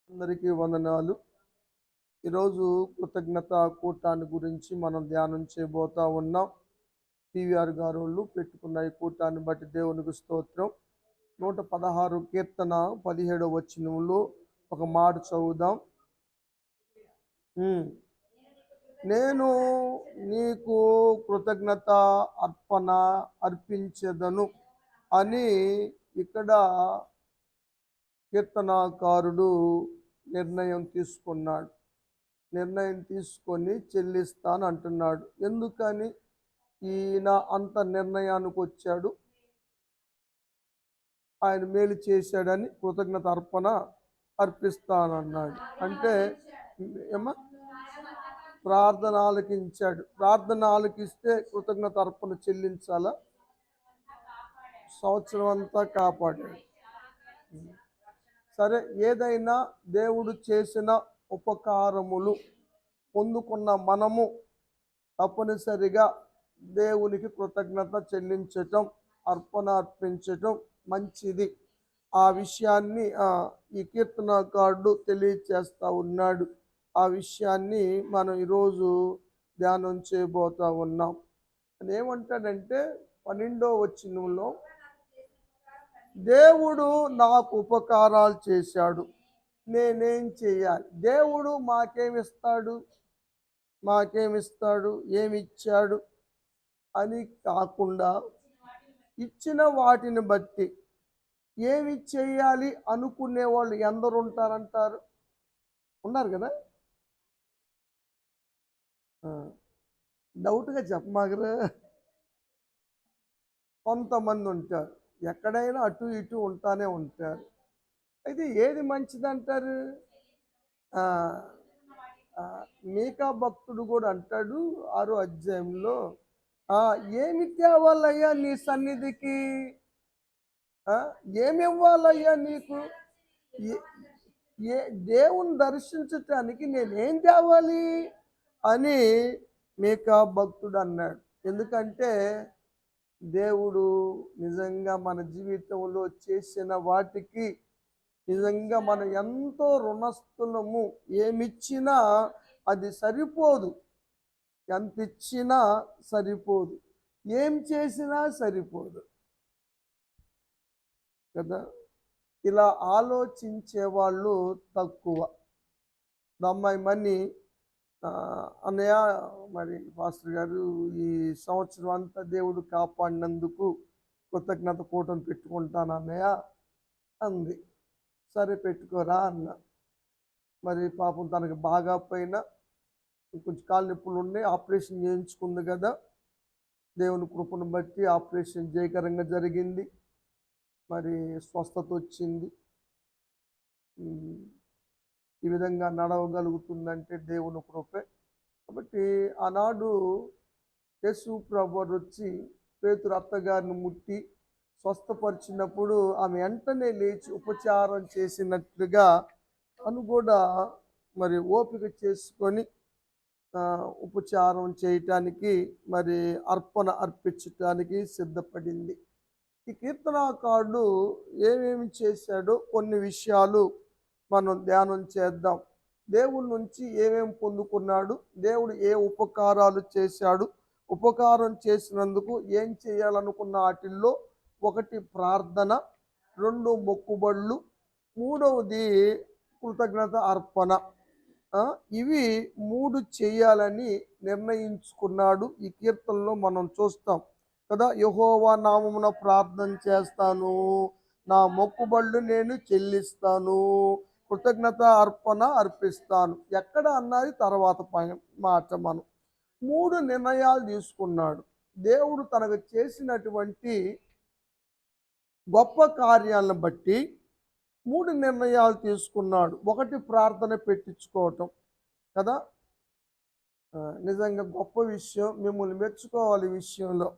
అందరికీ వందనాలు. ఈరోజు కృతజ్ఞత కూటాన్ని గురించి మనం ధ్యానం చేయబోతా ఉన్నాం. పివిఆర్ గారోళ్ళు పెట్టుకున్న ఈ కూటాన్ని బట్టి దేవునికి స్తోత్రం. 116 కీర్తన 17వ వచనంలో ఒక మాట చదువుదాం. నేను నీకు కృతజ్ఞత అర్పణ అర్పించెదను అని ఇక్కడ కీర్తనాకారుడు నిర్ణయం తీసుకొని చెల్లిస్తాను అంటున్నాడు. ఎందుకని ఈయన అంత నిర్ణయానికి వచ్చాడు? ఆయన మేలు చేశాడని కృతజ్ఞత అర్పణ అర్పిస్తానన్నాడు. అంటే ఏమా ప్రార్థన ఆలకించాడు. ప్రార్థన ఆలకిస్తే కృతజ్ఞత అర్పణ చెల్లించాలా? సంవత్సరం అంతా కాపాడాడు. సరే, ఏదైనా దేవుడు చేసిన ఉపకారములు పొందుకున్న మనము తప్పనిసరిగా దేవునికి కృతజ్ఞత చెల్లించటం, అర్పణ అర్పించటం మంచిది. ఆ విషయాన్ని ఈ కీర్తనకారుడు తెలియచేస్తూ ఉన్నాడు. ఆ విషయాన్ని మనం ఈరోజు ధ్యానం చేయబోతా ఉన్నాం. ఏమంటాడంటే 12వ వచనంలో, దేవుడు నాకు ఉపకారాలు చేశాడు, నేనేం చేయాలి? దేవుడు మాకేమిస్తాడు, ఏమిచ్చాడు అని కాకుండా ఇచ్చిన వాటిని బట్టి ఏమి చేయాలి అనుకునే వాళ్ళు ఎందరు ఉంటారంటారు? ఉన్నారు కదా. డౌట్గా చెప్పమాగరా. కొంతమంది ఉంటారు, ఎక్కడైనా అటు ఇటు ఉంటానే ఉంటారు. అయితే ఏది మంచిదంటారు? మీకా భక్తుడు కూడా అంటాడు 6వ అధ్యాయంలో, ఏమి తేవాలయ్యా నీ సన్నిధికి, ఏమి ఇవ్వాలయ్యా నీకు, దేవుని దర్శించటానికి నేనేం తేవాలి అని మీకా భక్తుడు అన్నాడు. ఎందుకంటే దేవుడు నిజంగా మన జీవితంలో చేసిన వాటికి నిజంగా మనం ఎంతో రుణస్థులము. ఏమిచ్చినా అది సరిపోదు, ఎంత ఇచ్చినా సరిపోదు, ఏం చేసినా సరిపోదు కదా. ఇలా ఆలోచించే వాళ్ళు తక్కువ. అమ్మాయి మనీ అన్నయ్య, మరి పాస్టర్ గారు ఈ సంవత్సరం అంతా దేవుడు కాపాడినందుకు కృతజ్ఞత కూటమి పెట్టుకుంటాను అన్నయ్య అంది. సరే పెట్టుకోరా అన్న. మరి పాపం తనకు బాగా పోయినా కొంచెం కాళ్ళు నొప్పులు ఉన్నాయి, ఆపరేషన్ చేయించుకుంది కదా. దేవుని కృపను బట్టి ఆపరేషన్ జయకరంగా జరిగింది. మరి స్వస్థత వచ్చింది. ఈ విధంగా నడవగలుగుతుందంటే దేవుని కృపే. కాబట్టి ఆనాడు యేసు ప్రభువు వచ్చి పేతురు అత్తగారిని ముట్టి స్వస్థపరిచినప్పుడు ఆమె వెంటనే లేచి ఉపచారం చేసినట్లుగా తను కూడా మరి ఓపిక చేసుకొని ఉపచారం చేయటానికి, మరి అర్పణ అర్పించటానికి సిద్ధపడింది. ఈ కీర్తనాకారుడు ఏమేమి చేశాడో కొన్ని విషయాలు మనం ధ్యానం చేద్దాం. దేవుడి నుంచి ఏమేమి పొందుకున్నాడు, దేవుడు ఏ ఉపకారాలు చేశాడు, ఉపకారం చేసినందుకు ఏం చేయాలనుకున్న వాటిల్లో 1 ప్రార్థన, 2 మొక్కుబళ్ళు, 3వది కృతజ్ఞత అర్పణ. ఇవి 3 చేయాలని నిర్ణయించుకున్నాడు. ఈ కీర్తనలో మనం చూస్తాం కదా. యెహోవా నామమున ప్రార్థన చేస్తాను, నా మొక్కుబళ్ళు నేను చెల్లిస్తాను, కృతజ్ఞత అర్పణ అర్పిస్తాను. ఎక్కడ అన్నది తర్వాత మాట. మనం 3 నిర్ణయాలు తీసుకున్నాడు. దేవుడు తనకు చేసినటువంటి గొప్ప కార్యాలను బట్టి 3 నిర్ణయాలు తీసుకున్నాడు. 1 ప్రార్థన పెట్టించుకోవటం కదా. నిజంగా గొప్ప విషయం. మిమ్మల్ని మెచ్చుకోవాలి ఈ విషయంలో.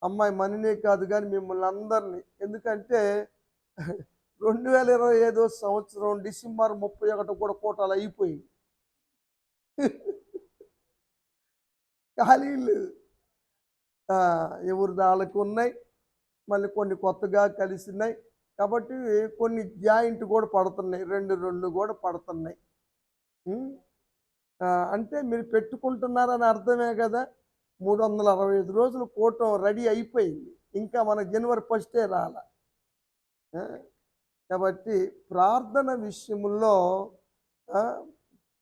అమ్మాయి మనీనే కాదు కానీ మిమ్మల్ని అందరినీ. ఎందుకంటే 2025 సంవత్సరం డిసెంబర్ 31 కూడా కోటాలు అయిపోయింది. ఖాళీలు ఎవరి దాళ్ళకు ఉన్నాయి, మళ్ళీ కొన్ని కొత్తగా కలిసినాయి. కాబట్టి కొన్ని జాయింట్ కూడా పడుతున్నాయి, రెండు రెండు కూడా పడుతున్నాయి. ఉం? అంటే మీరు పెట్టుకుంటున్నారని అర్థమే కదా. 365 రోజులు కూటం రెడీ అయిపోయింది, ఇంకా మన జనవరి 1 రాల. కాబట్టి ప్రార్థన విషయంలో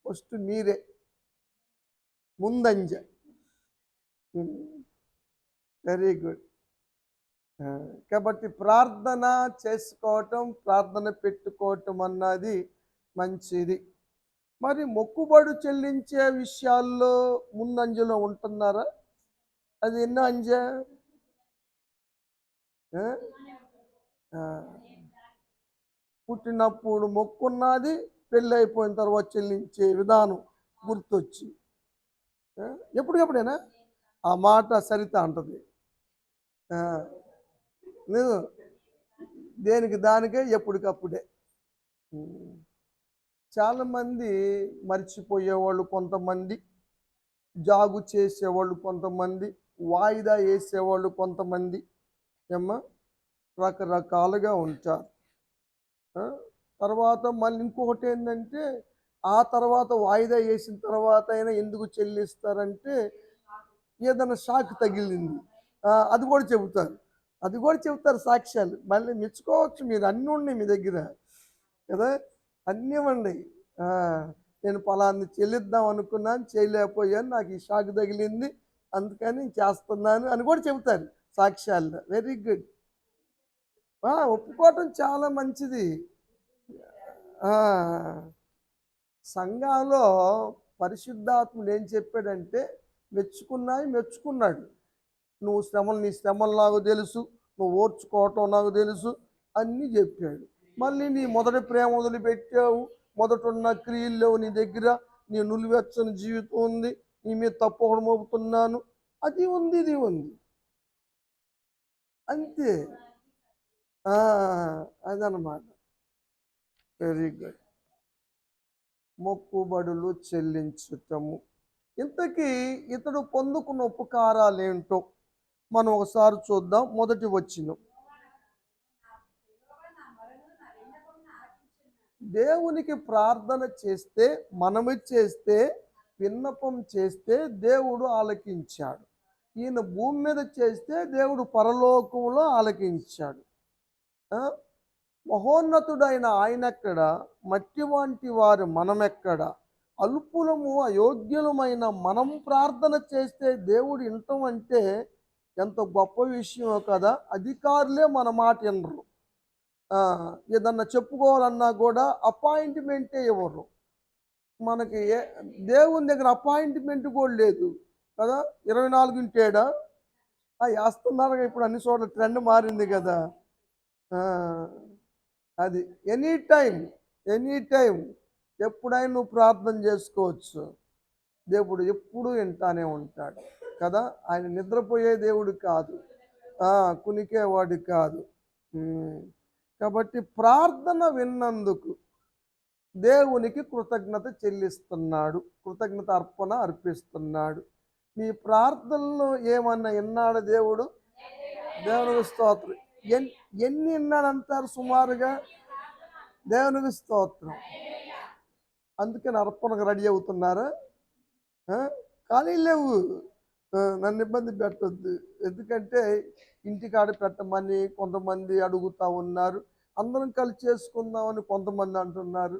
ఫస్ట్ మీరే ముందంజ. Very good. కాబట్టి ప్రార్థన చేసుకోవటం, ప్రార్థన పెట్టుకోవటం అన్నది మంచిది. మరి మొక్కుబడు చెల్లించే విషయాల్లో ముందంజలో ఉంటున్నారా? అది ఎన్నో అంజ? పుట్టినప్పుడు మొక్కున్నది, పెళ్ళి అయిపోయిన తర్వాత చెల్లించే విధానం గుర్తొచ్చి ఎప్పటికప్పుడేనా ఆ మాట సరిత అంటది. దేనికి దానికే ఎప్పటికప్పుడే. చాలామంది మర్చిపోయేవాళ్ళు కొంతమంది, జాగు చేసేవాళ్ళు కొంతమంది, వాయిదా వేసేవాళ్ళు కొంతమంది, ఏమ్మా రకరకాలుగా ఉంటారు. తర్వాత మళ్ళీ ఇంకొకటి ఏంటంటే, ఆ తర్వాత వాయిదా వేసిన తర్వాత అయినా ఎందుకు చెల్లిస్తారంటే ఏదైనా షాక్ తగిలింది, అది కూడా చెబుతారు సాక్ష్యాలు. మళ్ళీ మెచ్చుకోవచ్చు, మీరు అన్నీ ఉన్నాయి మీ దగ్గర కదా, అన్నీ ఉన్నాయి. నేను పలాన్ని చెల్లిద్దాం అనుకున్నాను, చేయలేకపోయాను, నాకు ఈ షాక్ తగిలింది, అందుకని చేస్తున్నాను అని కూడా చెబుతారు సాక్ష్యాల్లో. Very good. ఒప్పుకోవటం చాలా మంచిది. సంఘంలో పరిశుద్ధాత్ముడు ఏం చెప్పాడంటే, మెచ్చుకున్నాడు. నీ శ్రమలు నాకు తెలుసు, నువ్వు ఓర్చుకోవటం నాకు తెలుసు అన్నీ చెప్పాడు. మళ్ళీ నీ మొదటి ప్రేమ వదిలిపెట్టావు, మొదట ఉన్న క్రియలు లేవు నీ దగ్గర, నీ నులివెచ్చని జీవితం ఉంది, నీ మీద తప్పు ఒకటి మోపుతున్నాను, అది ఉంది ఇది ఉంది అంతే. అదనమాట. Very good. మొక్కుబడులు చెల్లించటము. ఇంతకీ ఇతడు పొందుకున్న ఉపకారాలు ఏంటో మనం ఒకసారి చూద్దాం. మొదటి వచనం, దేవునికి ప్రార్థన చేస్తే, మనము చేస్తే, విన్నపం చేస్తే దేవుడు ఆలకించాడు. ఈయన భూమి మీద చేస్తే దేవుడు పరలోకంలో ఆలకించాడు. మహోన్నతుడైన ఆయనెక్కడ, మట్టి వంటి వారు మనమెక్కడ, అల్పులము అయోగ్యులమైన మనం ప్రార్థన చేస్తే దేవుడు వినటం అంటే ఎంత గొప్ప విషయమో కదా. అధికారులే మన మాట వినరు. ఏదన్నా చెప్పుకోవాలన్నా కూడా అపాయింట్మెంటే ఇవ్వరు మనకి. దేవుని దగ్గర అపాయింట్మెంట్ కూడా లేదు కదా. 24 వేస్తున్నారు ఇప్పుడు, అన్ని చోట్ల ట్రెండ్ మారింది కదా. అది ఎనీ టైం ఎప్పుడైనా నువ్వు ప్రార్థన చేసుకోవచ్చు, దేవుడు ఎప్పుడూ వింటానే ఉంటాడు కదా. ఆయన నిద్రపోయే దేవుడు కాదు, కునికేవాడు కాదు. కాబట్టి ప్రార్థన విన్నందుకు దేవునికి కృతజ్ఞత చెల్లిస్తున్నాడు, కృతజ్ఞత అర్పిస్తున్నాడు. మీ ప్రార్థనలో ఏమన్నా విన్నాడు దేవుడు? దేవునికి స్తోత్రం. ఎన్ని విన్నాడంటారు సుమారుగా? దేవునికి స్తోత్రం. అందుకని అర్పణకు రెడీ అవుతున్నారా? ఖాళీ లేవు, నన్ను ఇబ్బంది పెట్టద్దు. ఎందుకంటే ఇంటికాడ పెట్టమని కొంతమంది అడుగుతూ ఉన్నారు, అందరం కలిసి చేసుకుందామని కొంతమంది అంటున్నారు.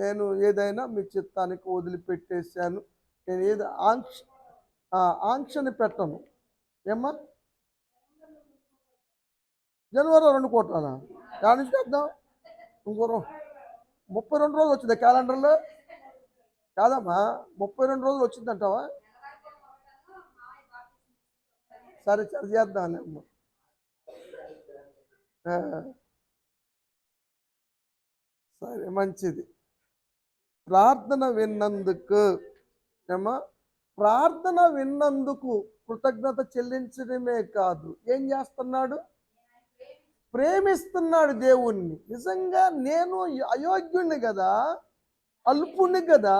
నేను ఏదైనా మీ చిత్తానికి వదిలిపెట్టేశాను. నేను ఏది ఆంక్షని పెట్టను. ఏమ్మా, జనవరి 2 కోట్ల దాని నుంచి చేద్దాం. ఇంకో 32 రోజులు వచ్చింది క్యాలెండర్లో కాదమ్మా, 32 రోజులు వచ్చిందంటావా? సరే చేద్దాం. సరే, మంచిది. ప్రార్థన విన్నందుకు కృతజ్ఞత చెల్లించడమే కాదు, ఏం చేస్తున్నాడు? ప్రేమిస్తున్నాడు దేవుణ్ణి. నిజంగా నేను అయోగ్యుణ్ణి కదా, అల్పుణ్ణి కదా,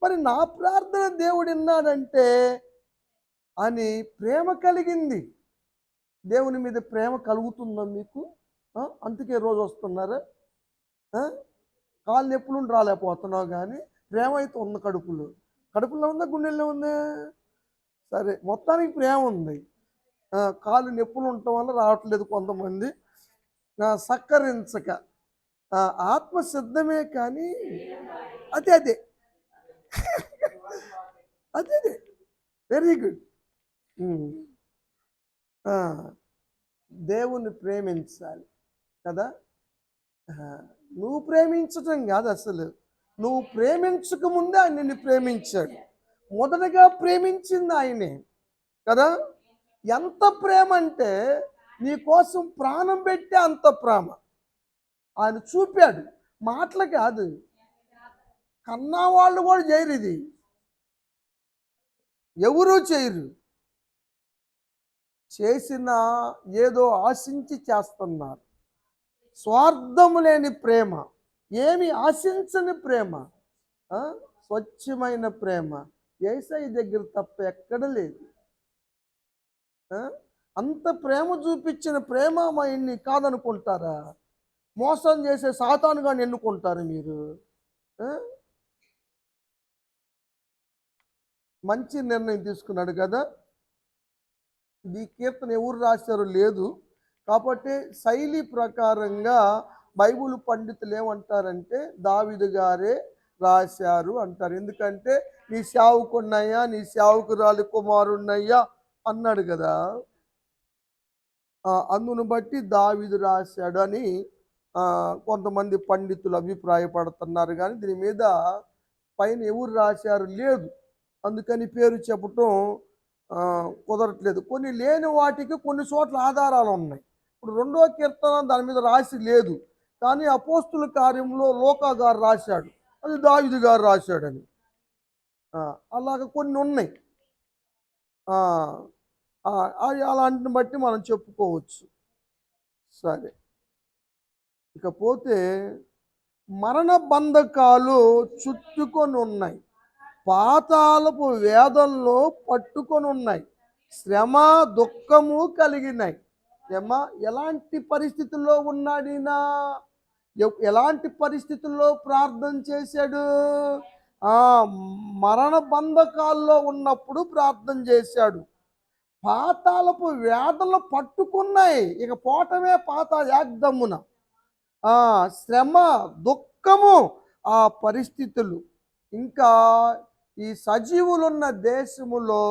మరి నా ప్రార్థన దేవుడు విన్నాడంటే అని ప్రేమ కలిగింది. దేవుని మీద ప్రేమ కలుగుతుందా మీకు? అందుకే రోజు వస్తున్నారా? కాళ్ళు నొప్పులు రాలేకపోతున్నావు, కానీ ప్రేమ అయితే ఉంది కడుపులో. కడుపులో ఉందా, గుండెల్లో ఉందా? సరే, మొత్తానికి ప్రేమ ఉంది. కాళ్ళు నొప్పులు ఉండటం వల్ల రావట్లేదు కొంతమంది, సక్కరించక. ఆత్మ సిద్ధమే కానీ అదే అదే అదే అదే వెరీ గుడ్. దేవుణ్ణి ప్రేమించాలి కదా. నువ్వు ప్రేమించటం కాదు అసలు, నువ్వు ప్రేమించక ముందే ఆయన నిన్ను ప్రేమించాడు. మొదటగా ప్రేమించింది ఆయనే కదా. ఎంత ప్రేమ అంటే నీ కోసం ప్రాణం పెట్టే అంత ప్రేమ ఆయన చూపాడు. మాటలు కాదు, కన్నా వాళ్ళు కూడా చేయరు, ఇది ఎవరూ చేయరు. చేసిన ఏదో ఆశించి చేస్తున్నారు. స్వార్థము లేని ప్రేమ, ఏమి ఆశించని ప్రేమ, స్వచ్ఛమైన ప్రేమ యేసయ్య దగ్గర తప్ప ఎక్కడ లేదు. అంత ప్రేమ చూపించిన ప్రేమమయుణ్ణి కాదనుకుంటారా? మోసం చేసే సాతానుగా ఎన్నుకుంటారు మీరు. మంచి నిర్ణయం తీసుకున్నాడు కదా. ఈ కీర్తన ఎవరు రాశారో లేదు, కాబట్టి శైలి ప్రకారంగా బైబిల్ పండితులు ఏమంటారంటే దావీదు గారే రాశారు అంటారు. ఎందుకంటే నీ సేవకున్నయ్యా, నీ సేవకురాలి కుమారున్నయ్యా అన్నాడు కదా. అందును బట్టి దావీదు రాశాడు అని కొంతమంది పండితులు అభిప్రాయపడుతున్నారు, కానీ దీని మీద పైన ఎవరు రాశారు లేదు, అందుకని పేరు చెప్పటం కుదరట్లేదు. కొన్ని లేని వాటికి కొన్ని చోట్ల ఆధారాలు ఉన్నాయి. ఇప్పుడు 2వ కీర్తన దాని మీద రాసి లేదు, కానీ అపోస్తుల కార్యంలో లూకా గారు రాశాడు, అది దావీదు గారు రాశాడని. అలాగ కొన్ని ఉన్నాయి. అలాంటిని బట్టి మనం చెప్పుకోవచ్చు. సరే, ఇకపోతే మరణ బంధకాలు చుట్టుకొని ఉన్నాయి, పాతాళపు వేదనలో పట్టుకొని ఉన్నాయి, శ్రమ దుఃఖము కలిగినాయి. ఎలాంటి పరిస్థితుల్లో ఉన్నాడినా, ఎలాంటి పరిస్థితుల్లో ప్రార్థన చేశాడు? మరణ బంధకాల్లో ఉన్నప్పుడు ప్రార్థన చేశాడు. పాతాళపు వేదనలు పట్టుకున్నాయి, ఇక పోవటమే పాతాళ యాగ్దమ్మున. శ్రమ దుఃఖము ఆ పరిస్థితులు. ఇంకా ఈ సజీవులున్న దేశములో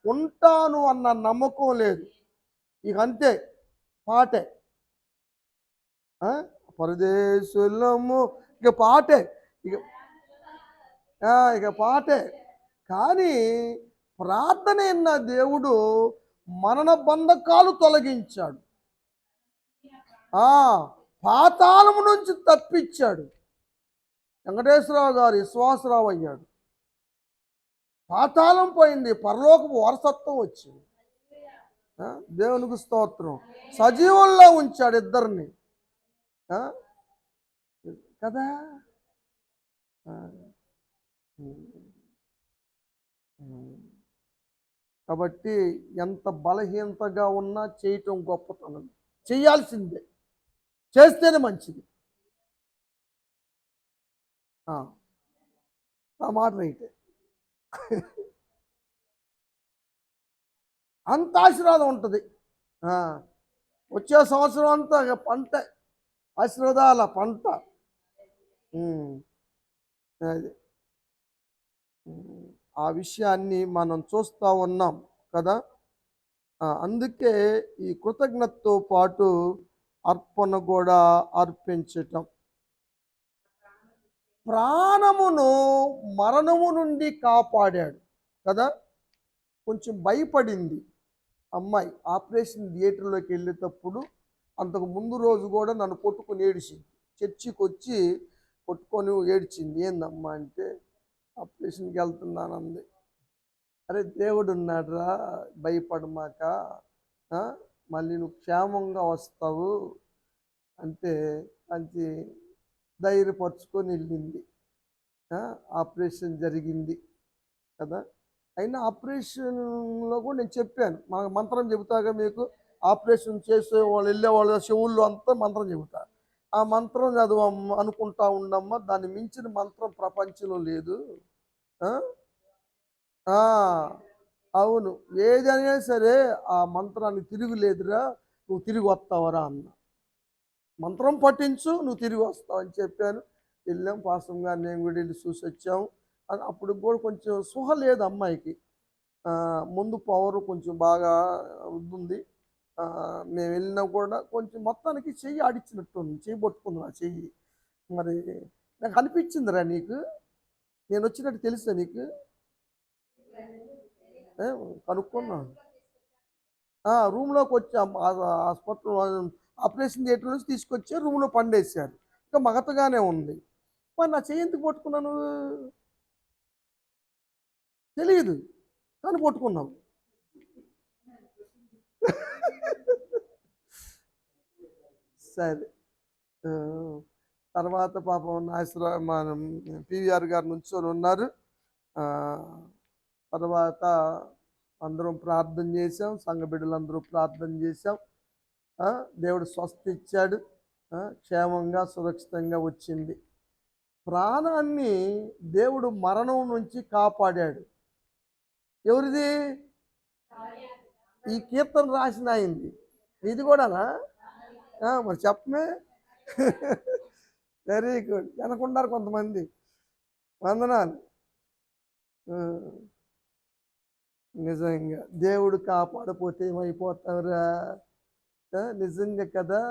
ఉంటాను అన్న నమ్మకం లేదు. ఇక అంతే, పాటే పరదేశులము, ఇక పాటే, ఇక పాటే. కానీ ప్రార్థన అన్న దేవుడు మరణ బంధకాలు తొలగించాడు, పాతాళము నుంచి తప్పించాడు. వెంకటేశ్వరరావు గారు విశ్వాసరావు అయ్యాడు, పాతాళం పోయింది, పరలోకపు వారసత్వం వచ్చింది. దేవునికి స్తోత్రం. సజీవుల్లో ఉంచాడు ఇద్దరిని కదా. కాబట్టి ఎంత బలహీనతగా ఉన్నా చేయటం గొప్పతనం, చేయాల్సిందే, చేస్తేనే మంచిది. ఆ మాట రైతే అంత ఆశీర్వాదం ఉంటుంది. వచ్చే సంవత్సరం అంతా పంట, ఆశీర్వాదాల పంట. అది ఆ విషయాన్ని మనం చూస్తూ ఉన్నాం కదా. అందుకే ఈ కృతజ్ఞతతో పాటు అర్పణ కూడా అర్పించటం. ప్రాణమును మరణము నుండి కాపాడాడు కదా. కొంచెం భయపడింది అమ్మాయి ఆపరేషన్ థియేటర్లోకి వెళ్ళేటప్పుడు. అంతకు ముందు రోజు కూడా నన్ను కొట్టుకొని ఏడిచింది, చర్చికి వచ్చి కొట్టుకొని ఏడ్చింది. ఏందమ్మా అంటే ఆపరేషన్కి వెళ్తున్నానంది. అరే దేవుడు ఉన్నాడురా, భయపడమాక, మళ్ళీ నువ్వు క్షేమంగా వస్తావు అంటే మంచి ధైర్యపరుచుకొని వెళ్ళింది. ఆపరేషన్ జరిగింది కదా. అయినా ఆపరేషన్లో కూడా నేను చెప్పాను, మనకు మంత్రం చెబుతాగా మీకు, ఆపరేషన్ చేసే వాళ్ళు వెళ్ళే వాళ్ళ చెవుల్లో అంతా మంత్రం చెబుతారు. ఆ మంత్రం చదవమ్మ అనుకుంటా ఉండమ్మా, దాన్ని మించిన మంత్రం ప్రపంచంలో లేదు. ఆ? ఆ, అవును. ఏదైనా సరే ఆ మంత్రానికి తిరుగులేదురా, నువ్వు తిరిగి వస్తావరా అన్న. మంత్రం పఠించు, నువ్వు తిరిగి వస్తావు అని చెప్పాను. వెళ్ళాం, పాస్టర్ గారు నేను కూడా వెళ్ళి చూసి వచ్చాము. అప్పుడు కూడా కొంచెం సుహ లేదు అమ్మాయికి. ముందు పవర్ కొంచెం బాగా ఉంది. మేము వెళ్ళినా కూడా కొంచెం మొత్తానికి చెయ్యి ఆడిచ్చినట్టుంది, చెయ్యి పట్టుకుంది నా చెయ్యి. మరి నాకు అనిపించిందిరా నీకు, నేను వచ్చినట్టు తెలుసా నీకు? కనుక్కున్నా. రూమ్లోకి వచ్చాం, హాస్పిటల్ ఆపరేషన్ థియేటర్ నుంచి తీసుకొచ్చి రూమ్లో పండేశారు. ఇంకా మగతగానే ఉంది. మరి నా చెయ్యి ఎందుకు పట్టుకున్నాను తెలియదు, కానీ పట్టుకున్నాం. సరే. తర్వాత పాపం మన పివిఆర్ గారు నుంచొని ఉన్నారు. తర్వాత అందరం ప్రార్థన చేసాం, సంఘ బిడ్డలందరూ ప్రార్థన చేసాం. దేవుడు స్వస్థ ఇచ్చాడు, క్షేమంగా సురక్షితంగా వచ్చింది. ప్రాణాన్ని దేవుడు మరణం నుంచి కాపాడాడు. ఎవరిది? ఈ కీర్తన రాసిన అయింది. ఇది కూడానా? మరి చెప్పమే. Very good. వెనకున్నారు కొంతమంది. వందనాలు. నిజంగా దేవుడు కాపాడపోతే ఏమైపోతావురా? నిజంగా కదా.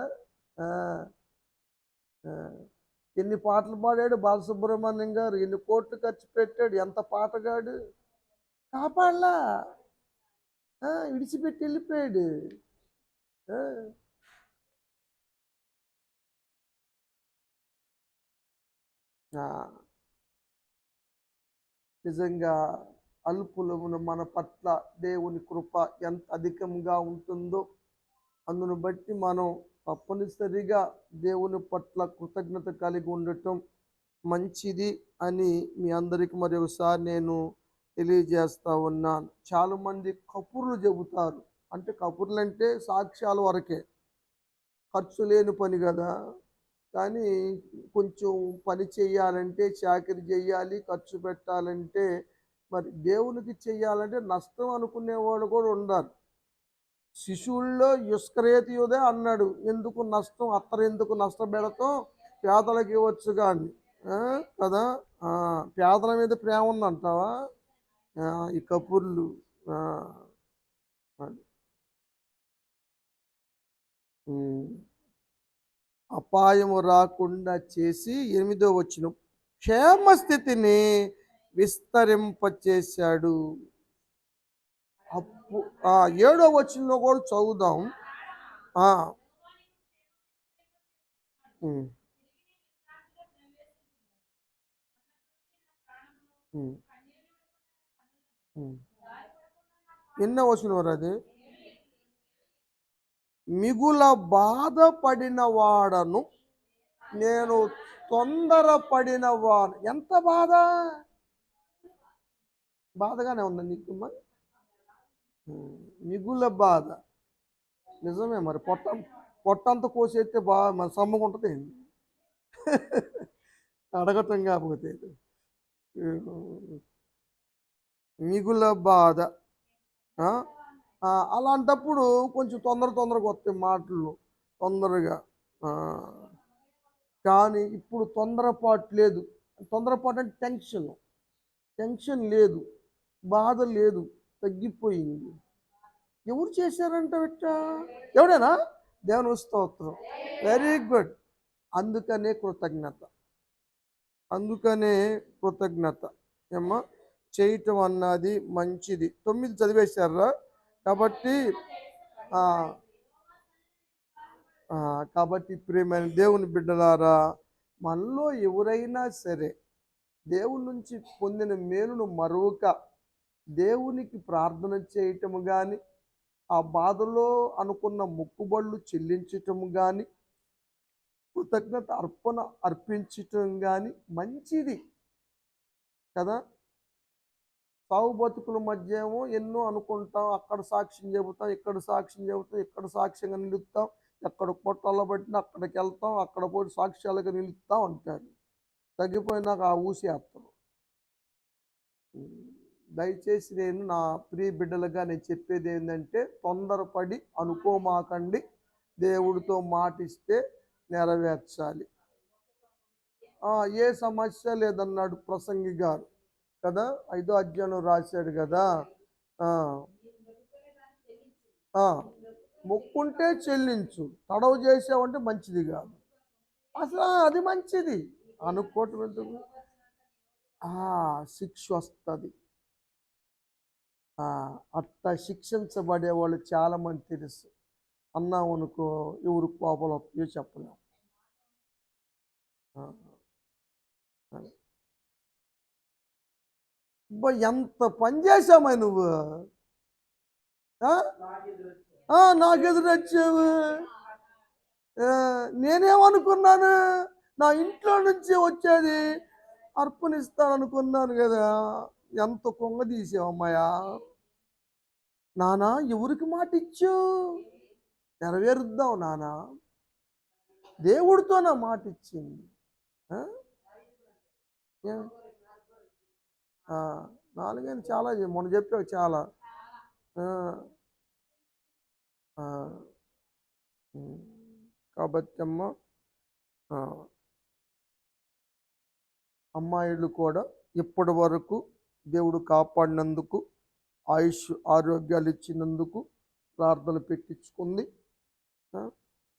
ఎన్ని పాటలు పాడాడు బాలసుబ్రహ్మణ్యం గారు, ఎన్ని కోట్లు ఖర్చు పెట్టాడు, ఎంత పాటగాడు. కాపాడలా, విడిచిపెట్టి వెళ్ళిపోయాడు. నిజంగా అల్పులమున మన పట్ల దేవుని కృప ఎంత అధికంగా ఉంటుందో అందును బట్టి మనం తప్పనిసరిగా దేవుని పట్ల కృతజ్ఞత కలిగి ఉండటం మంచిది అని మీ అందరికీ మరి ఒకసారి నేను తెలియజేస్తా ఉన్నాను. చాలామంది కబుర్లు చెబుతారు. అంటే కబుర్లు అంటే సాక్ష్యాల వరకే, ఖర్చు లేని పని కదా. కానీ కొంచెం పని చేయాలంటే, చాకరీ చేయాలి, ఖర్చు పెట్టాలంటే, మరి దేవునికి చెయ్యాలంటే నష్టం అనుకునేవాడు కూడా ఉండాలి. శిశువుల్లో యుస్కరేతీయుదే అన్నాడు, ఎందుకు నష్టం, ఎందుకు నష్టపెడతాం, పేదలకు ఇవ్వచ్చు కానీ కదా. పేదల మీద ప్రేమ ఉందంటావా? ఈ కబుర్లు. అపాయము రాకుండా చేసి 8వ వచనం క్షేమస్థితిని విస్తరింపచేశాడు. 7వ వచనంలో కూడా చదువుదాం. ఎన్నో వచనం అది? మిగుల బాధపడిన వాడను నేను తొందరపడిన వాడు. ఎంత బాధగానే ఉంది నీకు? మిగుల బాధ. నిజమే. మరి పొట్టంతా కోసేస్తే మన సమ్ముకుంటుంది అడగటం కాకపోతే. మిగుల బాధ. అలాంటప్పుడు కొంచెం తొందరగా వస్తాయి మాటలు, తొందరగా. కానీ ఇప్పుడు తొందరపాటు లేదు. తొందరపాటు అంటే టెన్షన్ లేదు, బాధ లేదు, తగ్గిపోయింది. ఎవరు చేశారంట విట్ట? ఎవడేనా? దేవుని స్తోత్రం. Very good. అందుకనే కృతజ్ఞత ఏమ్మా చేయటం అన్నది మంచిది. 9 చదివేశారా? కాబట్టి ప్రియమైన దేవుని బిడ్డలారా, మనలో ఎవరైనా సరే దేవుని నుంచి పొందిన మేలును మరొక దేవునికి ప్రార్థన చేయటము కానీ, ఆ బాధలో అనుకున్న మొక్కుబళ్ళు చెల్లించటము కానీ, కృతజ్ఞత అర్పించటం కానీ మంచిది కదా. సావు బతుకుల మధ్య ఏమో ఎన్నో అనుకుంటాం. అక్కడ సాక్ష్యం చెబుతాం, ఇక్కడ సాక్ష్యం చెబుతాం, ఇక్కడ సాక్ష్యంగా నిలుపుతాం, ఎక్కడ పొట్టల్లో పట్టినా అక్కడికి వెళ్తాం, అక్కడ పోయి సాక్ష్యాలుగా నిలుపుతాం అంటారు. తగ్గిపోయినాక ఆ ఊసేస్తారు. దయచేసి నేను నా ప్రియ బిడ్డలుగా నేను చెప్పేది ఏంటంటే, తొందరపడి అనుకోమాకండి. దేవుడితో మాటిస్తే నెరవేర్చాలి. ఏ సమస్య లేదన్నాడు ప్రసంగి గారు కదా, 5వ అధ్యాయంలో రాశాడు కదా. మొక్కుంటే చెల్లించు, తడవు చేసావంటే మంచిది కాదు. అసలు అది మంచిది అనుకోవటం ఎందుకు? శిక్ష వస్తుంది. అట్లా శిక్షించబడే వాళ్ళు చాలామంది తెలుసు. అన్నాం అనుకో ఎవరు కోపలు వస్తాయో చెప్పలేము. ఎంత పని చేశామా నువ్వు, నాకెదురు వచ్చావు. నేనేమనుకున్నాను, నా ఇంట్లో నుంచి వచ్చేది అర్పణిస్తాననుకున్నాను కదా. ఎంత కొంగ తీసావమ్మాయా. నానా ఎవరికి మాట ఇచ్చావు? నెరవేరుద్దాం నానా. దేవుడితో నా మాట ఇచ్చింది. నాలుగైదు చాలా మొన్న చెప్పావు చాలా. కాబట్టి అమ్మాయిలు కూడా ఇప్పటి వరకు దేవుడు కాపాడినందుకు, ఆయుష్ ఆరోగ్యాలు ఇచ్చినందుకు ప్రార్థనలు పెట్టించుకుంది.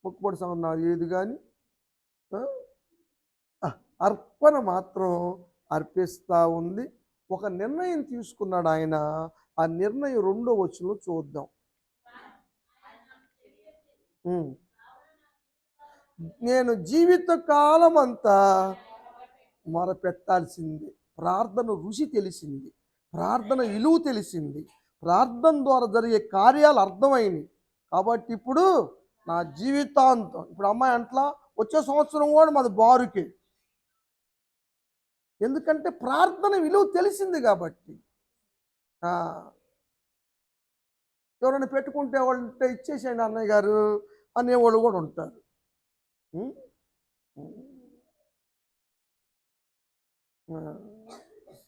మొక్కుబడి సంగతి నాకు ఏది కానీ అర్పణ మాత్రం అర్పిస్తూ ఉంది. ఒక నిర్ణయం తీసుకున్నాడు ఆయన. ఆ నిర్ణయం 2వ వచనంలో చూద్దాం. నేను జీవిత కాలం అంతా మొరపెట్టాల్సింది. ప్రార్థన రుచి తెలిసింది, ప్రార్థన విలువ తెలిసింది, ప్రార్థన ద్వారా జరిగే కార్యాలు అర్థమైనవి. కాబట్టి ఇప్పుడు నా జీవితాంతం, ఇప్పుడు అమ్మాయి అంట్లా వచ్చే సంవత్సరం కూడా మాది బారుకే. ఎందుకంటే ప్రార్థన విలువ తెలిసింది కాబట్టి. ఎవరైనా పెట్టుకుంటే వాళ్ళు ఇచ్చేసేయండి అన్నయ్య గారు అనేవాళ్ళు కూడా ఉంటారు.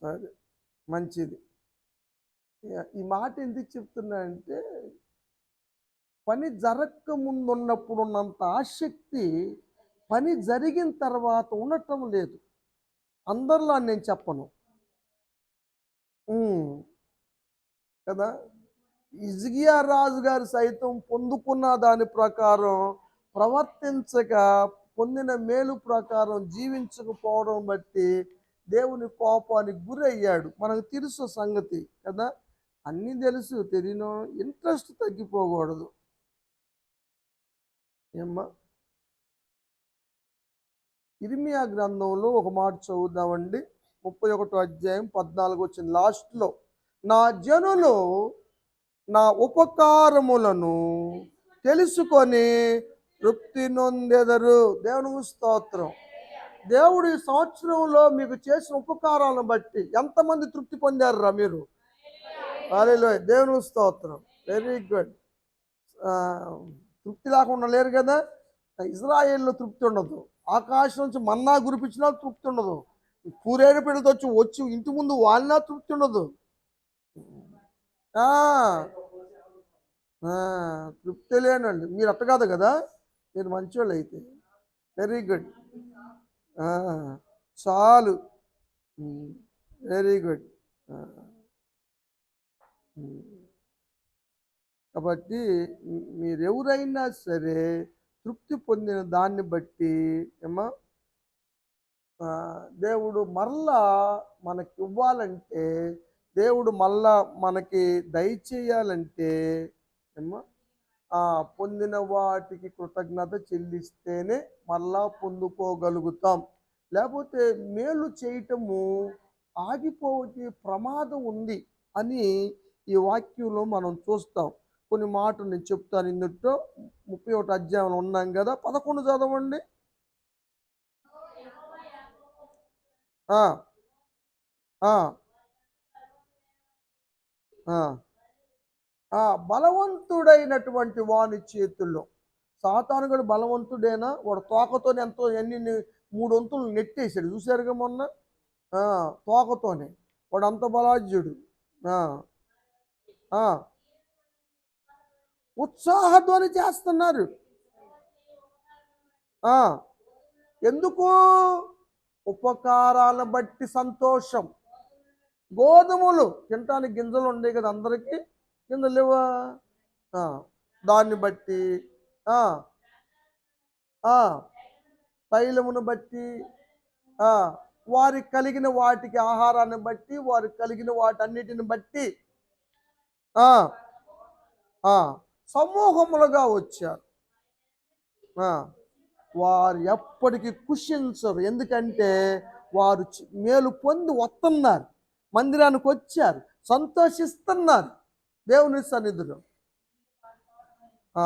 సరే, మంచిది. ఈ మాట ఎందుకు చెప్తున్నా అంటే, పని జరగక ముందు ఉన్నప్పుడు ఉన్నంత ఆసక్తి పని జరిగిన తర్వాత ఉండటం లేదు. అందరిలో నేను చెప్పను కదా. హిజ్కియా రాజు గారు సైతం పొందుకున్న దాని ప్రకారం ప్రవర్తించక, పొందిన మేలు ప్రకారం జీవించకపోవడం బట్టి దేవుని కోపానికి గురయ్యాడు. మనకు తెలుసు సంగతి కదా, అన్నీ తెలుసు. తెలియను ఇంట్రెస్ట్ తగ్గిపోకూడదు. ఏమ్మా, ఇర్మియా గ్రంథంలో ఒక మాట చదువుదామండి. 31వ అధ్యాయం 14 వచ్చింది లాస్ట్లో. నా జనులు నా ఉపకారములను తెలుసుకొని తృప్తి నొందెదరు. దేవునికి స్తోత్రం. దేవుడు ఈ సంవత్సరంలో మీకు చేసిన ఉపకారాలను బట్టి ఎంతమంది తృప్తి పొందారురా మీరు? హల్లెలూయా, దేవునికి స్తోత్రం. Very good. తృప్తి లేకుండా లేరు కదా. ఇజ్రాయేల్లో తృప్తి ఉండదు. ఆకాశం నుంచి మన్నా కురిపించినా తృప్తి ఉండదు. కూరేడు పిల్లతో వచ్చి ఇంటి ముందు వాళ్ళినా తృప్తి ఉండదు. తృప్తి లేనండి. మీరు అట్ట కాదు కదా, మీరు మంచివాళ్ళు అయితే. Very good. చాలు. Very good. కాబట్టి మీరెవరైనా సరే తృప్తి పొందిన దాన్ని బట్టి ఏమా దేవుడు మరలా మనకి ఇవ్వాలంటే, దేవుడు మళ్ళా మనకి దయచేయాలంటే ఏమా పొందిన వాటికి కృతజ్ఞత చెల్లిస్తేనే మళ్ళా పొందుకోగలుగుతాం. లేకపోతే మేలు చేయటము ఆగిపోయే ప్రమాదం ఉంది అని ఈ వాక్యంలో మనం చూస్తాం. కొన్ని మాటలు నేను చెప్తాను. ఇందులో 31వ అధ్యాయంలో ఉన్నాం కదా, 11 చదవండి. ఆ, ఆ బలవంతుడైనటువంటి వాని చేతుల్లో. సాతాను కూడా బలవంతుడేనా, వాడు తోకతో ఎంతో ఎన్ని 3 వంతులు నెట్టేశాడు చూశారుగా మొన్న. ఆ, తోకతోనే వాడు అంత బలాఢ్యుడు. ఆ, ఆ, ఉత్సాహధ్వని చేస్తున్నారు. ఆ, ఎందుకు? ఉపకారాలను బట్టి సంతోషం. గోధుమలు తినటానికి గింజలు ఉండే కదా అందరికీ, గింజలు లేవా? ఆ, దాన్ని బట్టి, ఆ, ఆ, తైలమును బట్టి, ఆ, వారికి కలిగిన వాటికి ఆహారాన్ని బట్టి, వారికి కలిగిన వాటన్నిటిని బట్టి, ఆ, ఆ, సమూహములుగా వచ్చారు. ఆ, వారు ఎప్పటికీ కుషించరు. ఎందుకంటే వారు మేలు పొంది వస్తున్నారు, మందిరానికి వచ్చారు, సంతోషిస్తున్నారు దేవుని సన్నిధిలో. ఆ,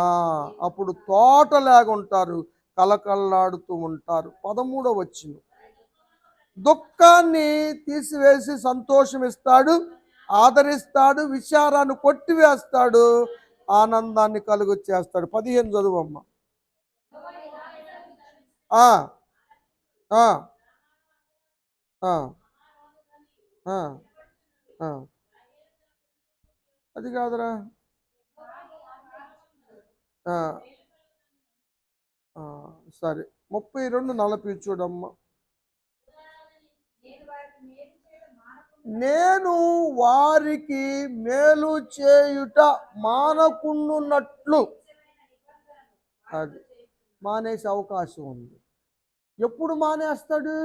అప్పుడు తోటలాగా ఉంటారు, కలకల్లాడుతూ ఉంటారు. 13వ వచనం, దుఃఖాన్ని తీసివేసి సంతోషం ఇస్తాడు, ఆదరిస్తాడు, విచారాన్ని కొట్టివేస్తాడు, ఆనందాన్ని కలుగు చేస్తాడు. 15 చదువమ్మ. ఆ, ఆ, ఆ, ఆ, ఆ. అది కాదురా. ఆ, ఆ, సరే, 32:40 చూడమ్మా. నేను వారికి మేలు చేయుట మానకుండునట్లు, అది మానేసే అవకాశం ఉంది. ఎప్పుడు మానేస్తాడు?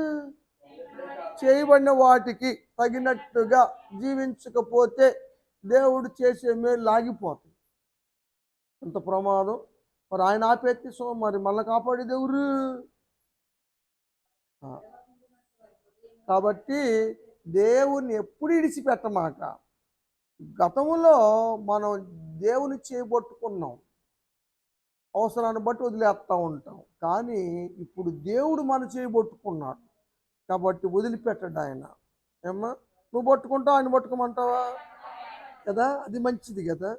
చేయబడిన వాటికి తగినట్టుగా జీవించకపోతే దేవుడు చేసే మేలు లాగిపోతుంది. ఎంత ప్రమాదం! మరి ఆయన ఆపేస్తే మరి మళ్ళీ కాపాడేది ఎవరు? కాబట్టి దేవుణ్ణి ఎప్పుడు ఇడిచిపెట్టమాక. గతంలో మనం దేవుని చేయబట్టుకున్నాం, అవసరాన్ని బట్టి వదిలేస్తూ ఉంటాం. కానీ ఇప్పుడు దేవుడు మన చేయబట్టుకున్నాడు కాబట్టి వదిలిపెట్టడు ఆయన. ఏమ్మా, నువ్వు పట్టుకుంటావు, ఆయన పట్టుకోమంటావా? కదా, అది మంచిది కదా.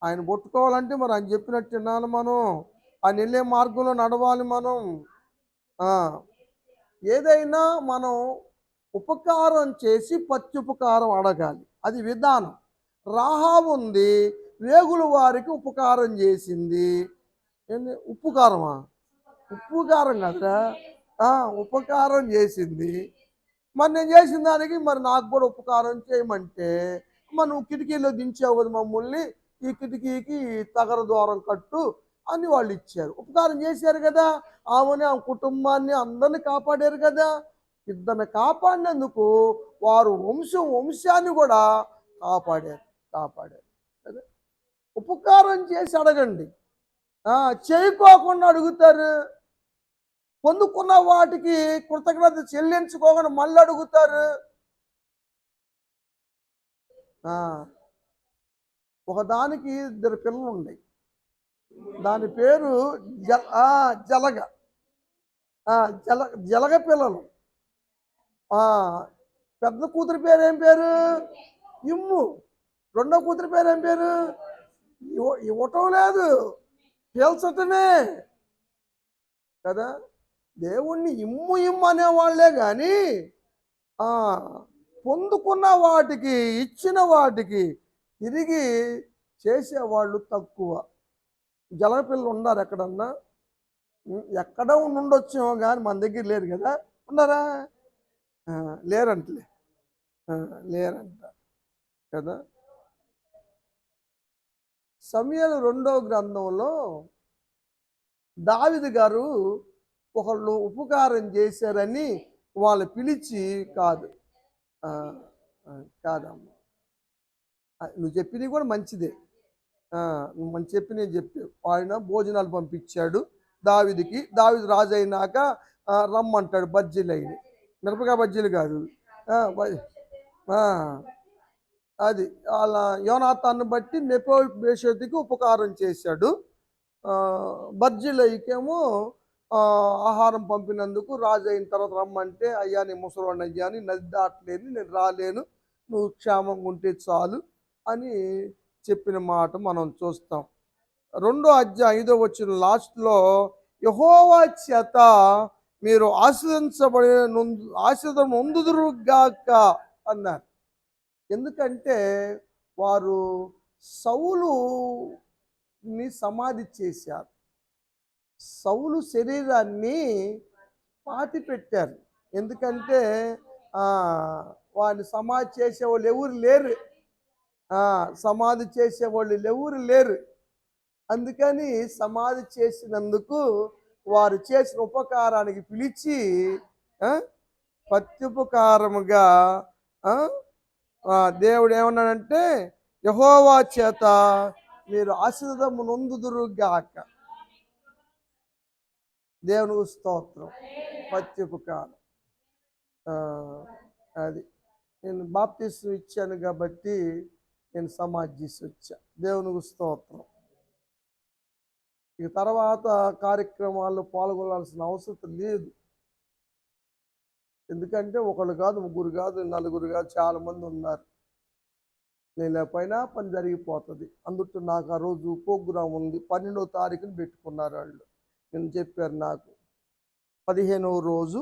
ఆయన పట్టుకోవాలంటే మరి ఆయన చెప్పినట్టు వినాలి మనం, ఆయన వెళ్ళే మార్గంలో నడవాలి మనం. ఏదైనా మనం ఉపకారం చేసి ప్రత్యుపకారం అడగాలి, అది విధానం. రాహాబు ఉంది, వేగుల వారికి ఉపకారం చేసింది. ఏంది ఉప్పుకారమా? ఉప్పుకారం కదరా, ఉపకారం చేసింది. మరి నేను చేసిన దానికి మరి నాకు కూడా ఉపకారం చేయమంటే, మరి నువ్వు కిటికీలో దించావు కదా మమ్మల్ని, ఈ కిటికీకి తగర ద్వారం కట్టు అని వాళ్ళు ఇచ్చారు, ఉపకారం చేశారు కదా. ఆమె కుటుంబాన్ని అందరిని కాపాడారు కదా. ఇద్దరిని కాపాడినందుకు వారు వంశాన్ని కూడా కాపాడారు కదా. ఉపకారం చేసి అడగండి, చేయకోకుండా అడుగుతారు. పొందుకున్న వాటికి కృతజ్ఞత చెల్లించుకోకుండా మళ్ళీ అడుగుతారు. ఒకదానికి 2 పిల్లలు ఉన్నాయి, దాని పేరు జలగ. జలగ పిల్లలు. పెద్ద కూతురి పేరు ఏం పేరు? ఇమ్ము. రెండో కూతురి పేరు ఏం పేరు? ఇవ్వటం లేదు, పీల్చటమే కదా. దేవుణ్ణి ఇమ్ము ఇమ్ము అనేవాళ్లే కానీ పొందుకున్న వాటికి, ఇచ్చిన వాటికి తిరిగి చేసేవాళ్ళు తక్కువ. జలపిల్లలు ఉన్నారు ఎక్కడన్నా? ఎక్కడ ఉండొచ్చేమో కానీ మన దగ్గర లేరు కదా. ఉన్నారా? లేరంటలే, లేరంట కదా. సమూయేలు 2వ గ్రంథంలో దావీదు గారు ఒకళ్ళు ఉపకారం చేశారని వాళ్ళు పిలిచి, కాదమ్మా, నువ్వు చెప్పింది కూడా మంచిదే, నువ్వు మంచి చెప్పి నేను చెప్పావు. ఆయన భోజనాలు పంపించాడు దావీదుకి. దావీదు రాజు అయినాక రమ్మంటాడు బజ్జీలు అయిన, మిరపకాయ బజ్జీలు కాదు, అది అలా యోనాతాన్ని బట్టి మెఫీబోషెతుకి ఉపకారం చేశాడు. బర్జిలైకేమో ఆహారం పంపినందుకు రాజు అయిన తర్వాత రమ్మంటే, అయ్యా నేను ముసలోడిని అయ్యా అని, నది దాటలేను, నేను రాలేను, నువ్వు క్షేమంగా ఉంటే చాలు అని చెప్పిన మాట మనం చూస్తాం. 2 అధ్యాయం 5 లాస్ట్లో యెహోవా చేత మీరు ఆశీర్వాదం నొందుదురుగాక అన్నారు. ఎందుకంటే వారు సౌలుని సమాధి చేశారు. సౌలు శరీరాన్ని పాతి పెట్టారు. ఎందుకంటే వాడిని సమాధి చేసేవాళ్ళు ఎవరు లేరు. సమాధి చేసేవాళ్ళు ఎవరు లేరు. అందుకని సమాధి చేసినందుకు వారు చేసిన ఉపకారానికి పిలిచి ప్రత్యుపకారముగా దేవుడు ఏమన్నాడంటే యెహోవా చేత మీరు ఆశీర్వాదము నొందుదురుగాక. దేవునికి స్తోత్రం. ప్రత్యుపకారం. అది నేను బాప్తిస్మం ఇచ్చాను కాబట్టి నేను సమాధి చేసి వచ్చా. దేవునికి స్తోత్రం. ఇక తర్వాత కార్యక్రమాల్లో పాల్గొనాల్సిన అవసరం లేదు. ఎందుకంటే ఒకళ్ళు కాదు, ముగ్గురు కాదు, నలుగురు కాదు, చాలా మంది ఉన్నారు. నేను లేకపోయినా పని జరిగిపోతుంది. అందుకు నాకు ఆ రోజు ప్రోగ్రాం ఉంది. 12వ తారీఖున పెట్టుకున్నారు వాళ్ళు. నేను చెప్పారు నాకు 15వ రోజు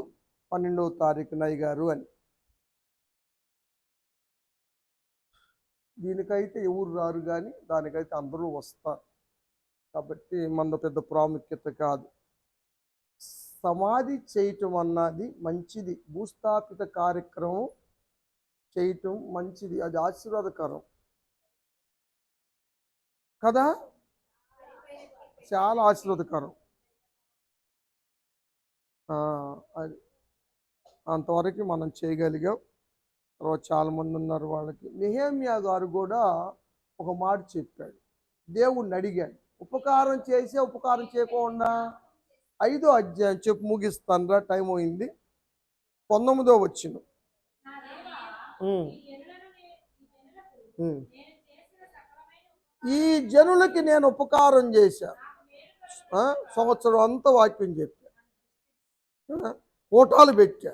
12వ తారీఖున అయ్యగారు అని. దీనికైతే ఎవరు రారు, కానీ దానికైతే అందరూ వస్తారు. కాబట్టి మన పెద్ద ప్రాముఖ్యత కాదు. సమాధి చేయటం అన్నది మంచిది. భూస్థాపిత కార్యక్రమం చేయటం మంచిది. అది ఆశీర్వాదకరం కదా, చాలా ఆశీర్వాదకరం. అది అంతవరకు మనం చేయగలిగాం. తర్వాత చాలామంది ఉన్నారు. వాళ్ళకి నెహెమ్యా గారు కూడా ఒక మాట చెప్పాడు. దేవుణ్ణి అడిగాడు, ఉపకారం చేసే ఉపకారం చేయకుండా. 5వ అధ్యాయం చెప్పు, ముగిస్తాను, టైం అయింది. 19వ వచనం. ఈ జనులకి నేను ఉపకారం చేశా. సంవత్సరం అంతా వాక్యం చెప్పా, ఓటాలు పెట్టా,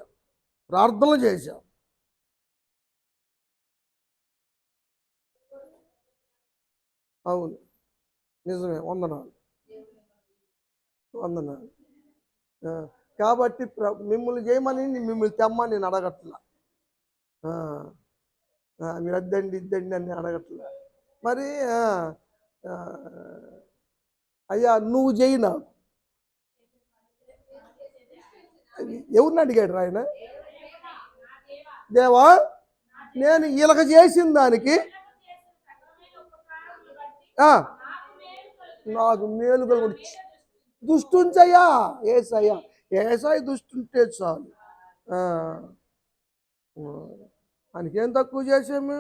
ప్రార్థనలు చేశా. అవును, నిజమే. వందనాలు. కాబట్టి మిమ్మల్ని చేయమని, మిమ్మల్ని తెమ్మని నేను అడగట్లా. మీరు అద్దండి ఇద్దండి అని అడగట్లా. మరి అయ్యా నువ్వు చేయి నాకు. ఎవరిని అడిగాడు ఆయన? దేవా, నేను వీళ్ళకి చేసిన దానికి నాకు మేలు కలుగు. దుష్టుంచయ్యా ఏసయ్యా, ఏసాయి దుష్టుంటే చాలు. ఆయనకేం తక్కువ చేసాము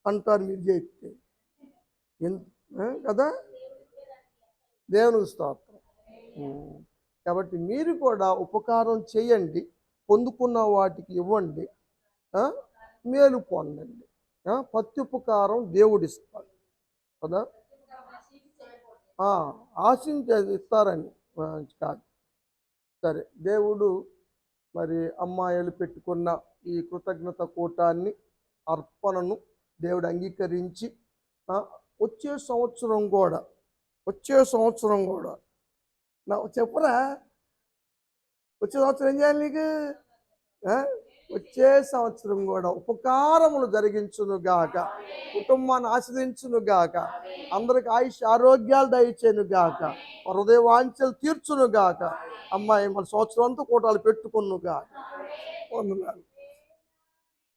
అంటారు మీరు చేస్తే కదా. దేవునికి స్తోత్రం. కాబట్టి మీరు కూడా ఉపకారం చేయండి, పొందుకున్న వాటికి ఇవ్వండి, మేలు పొందండి. ప్రత్యుపకారం దేవుడిస్తాడు కదా. ఆశించే ఇస్తారని కాదు. సరే, దేవుడు మరి అమ్మాయిలు పెట్టుకున్న ఈ కృతజ్ఞత కూటాన్ని, అర్పణను దేవుడు అంగీకరించి వచ్చే సంవత్సరం కూడా చెప్పరా, వచ్చే సంవత్సరం ఏం చేయాలి నీకు? వచ్చే సంవత్సరం కూడా ఉపకారములు జరిగించునుగాక, కుటుంబాన్ని ఆశ్రయించునుగాక, అందరికి ఆయుష్ ఆరోగ్యాలు దయచేనుగాక, హృదయ వాంఛలు తీర్చునుగాక. అమ్మాయి మన సంవత్సరం అంతా కూటాలు పెట్టుకునుగాక. వందనాలు.